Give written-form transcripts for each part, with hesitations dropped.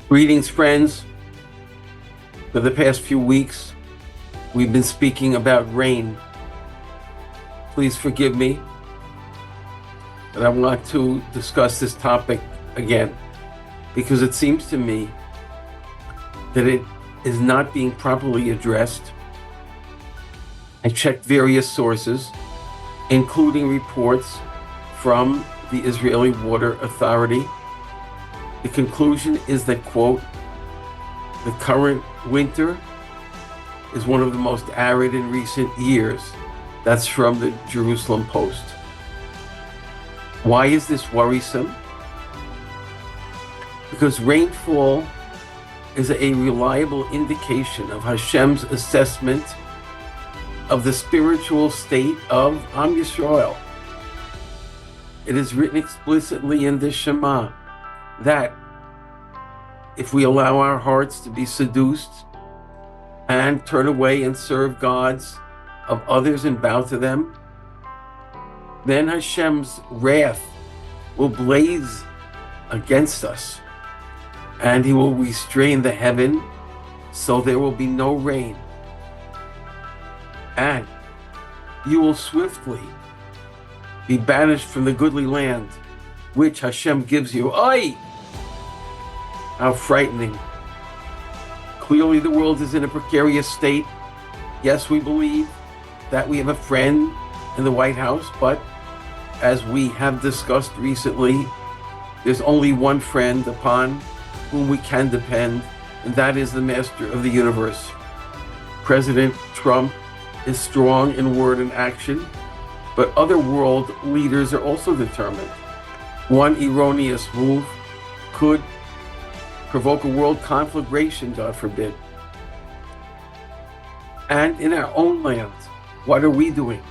Greetings, friends. For the past few weeks, we've been speaking about rain. Please forgive me, but I want to discuss this topic again because it seems to me that it is not being properly addressed. I checked various sources, including reports from the Israeli Water Authority. The conclusion is that, quote, the current winter is one of the most arid in recent years. That's from the Jerusalem Post. Why is this worrisome? Because rainfall is a reliable indication of Hashem's assessment of the spiritual state of Am Yisrael. It is written explicitly in the Shema that if we allow our hearts to be seduced and turn away and serve gods of others and bow to them, then Hashem's wrath will blaze against us, and he will restrain the heaven so there will be no rain. And you will swiftly be banished from the goodly land which Hashem gives you. Oy! How frightening. Clearly the world is in a precarious state. Yes, we believe that we have a friend in the White House, but as we have discussed recently, there's only one friend upon whom we can depend, and that is the Master of the universe. President Trump is strong in word and action, but other world leaders are also determined. One erroneous move could provoke a world conflagration, God forbid. And in our own land, what are we doing?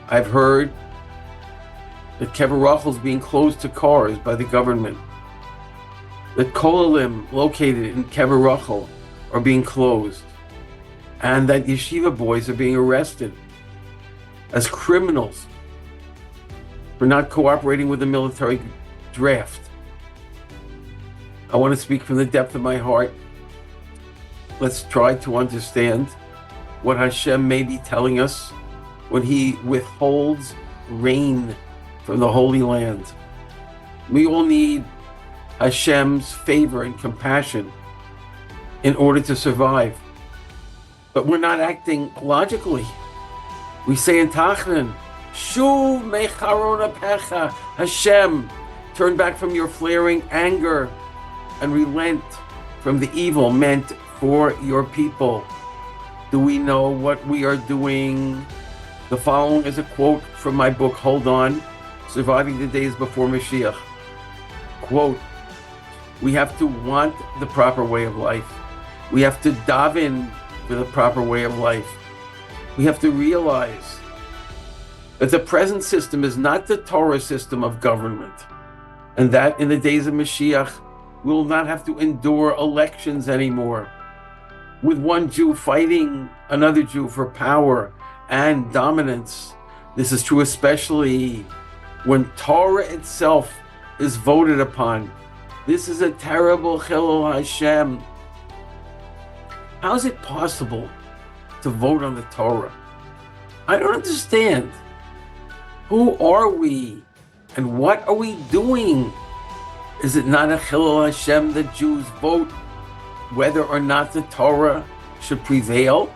I've heard that Kever Rachel is being closed to cars by the government, that kollalim located in Kever Rachel are being closed, and that yeshiva boys are being arrested as criminals for not cooperating with the military draft. I want to speak from the depth of my heart. Let's try to understand what Hashem may be telling us when he withholds rain from the Holy Land. We all need Hashem's favor and compassion in order to survive. But we're not acting logically. We say in Tachanun, Shuv mecharon apecha, Hashem, turn back from your flaring anger and relent from the evil meant for your people. Do we know what we are doing? The following is a quote from my book, Hold On, Surviving the Days Before Mashiach. Quote, we have to want the proper way of life. We have to daven for the proper way of life. We have to realize that the present system is not the Torah system of government, and that in the days of Mashiach, we will not have to endure elections anymore, with one Jew fighting another Jew for power and dominance. This is true especially when Torah itself is voted upon. This is a terrible Chilul Hashem. How is it possible to vote on the Torah? I don't understand. Who are we? And what are we doing? Is it not a Chilul Hashem that Jews vote whether or not the Torah should prevail?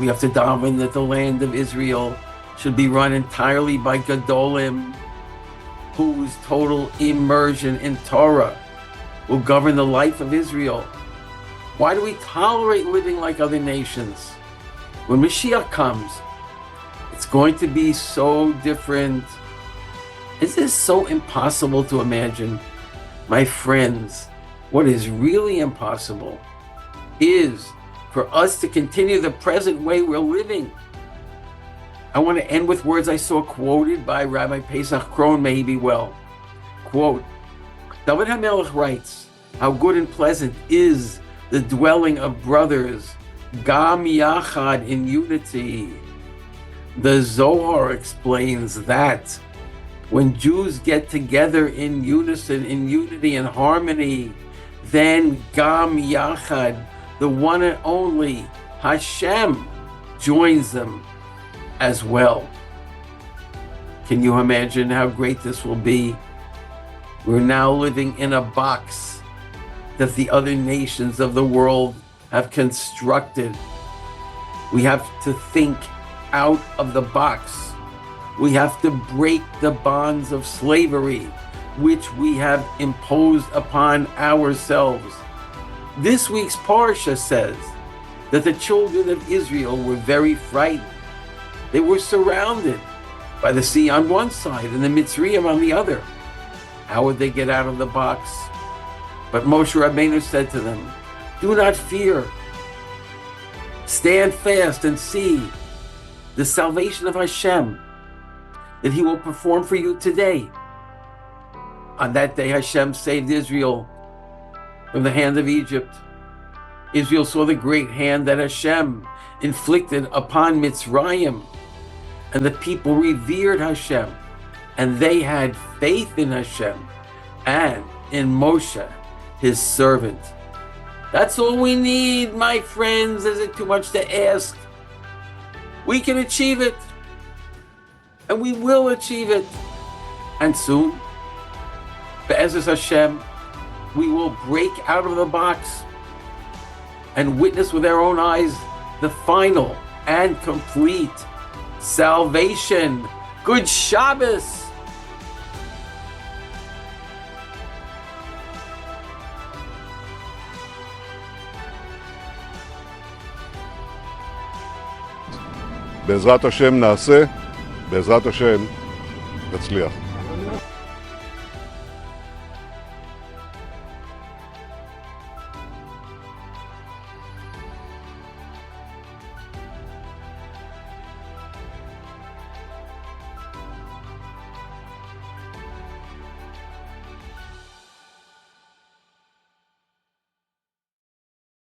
We have to daven that the land of Israel should be run entirely by Gadolim, whose total immersion in Torah will govern the life of Israel. Why do we tolerate living like other nations? When Mashiach comes, it's going to be so different. Is this so impossible to imagine? My friends, what is really impossible is for us to continue the present way we're living. I want to end with words I saw quoted by Rabbi Pesach Krohn, may he be well. Quote, David HaMelech writes, how good and pleasant is the dwelling of brothers, Gam Yachad, in unity. The Zohar explains that when Jews get together in unison, in unity and harmony, then Gam Yachad, the one and only Hashem, joins them as well. Can you imagine how great this will be? We're now living in a box that the other nations of the world have constructed. We have to think out of the box. We have to break the bonds of slavery, which we have imposed upon ourselves. This week's Parsha says that the children of Israel were very frightened. They were surrounded by the sea on one side and the Mitzrayim on the other. How would they get out of the box? But Moshe Rabbeinu said to them, do not fear. Stand fast and see the salvation of Hashem that he will perform for you today. On that day, Hashem saved Israel from the hand of Egypt. Israel saw the great hand that Hashem inflicted upon Mitzrayim, and the people revered Hashem, and they had faith in Hashem and in Moshe, his servant. That's all we need, my friends. Is it too much to ask? We can achieve it, and we will achieve it. And soon, Be'ezus Hashem, we will break out of the box and witness with our own eyes the final and complete salvation. Good Shabbos. בעזרת השם נעשה, בעזרת השם נצליח.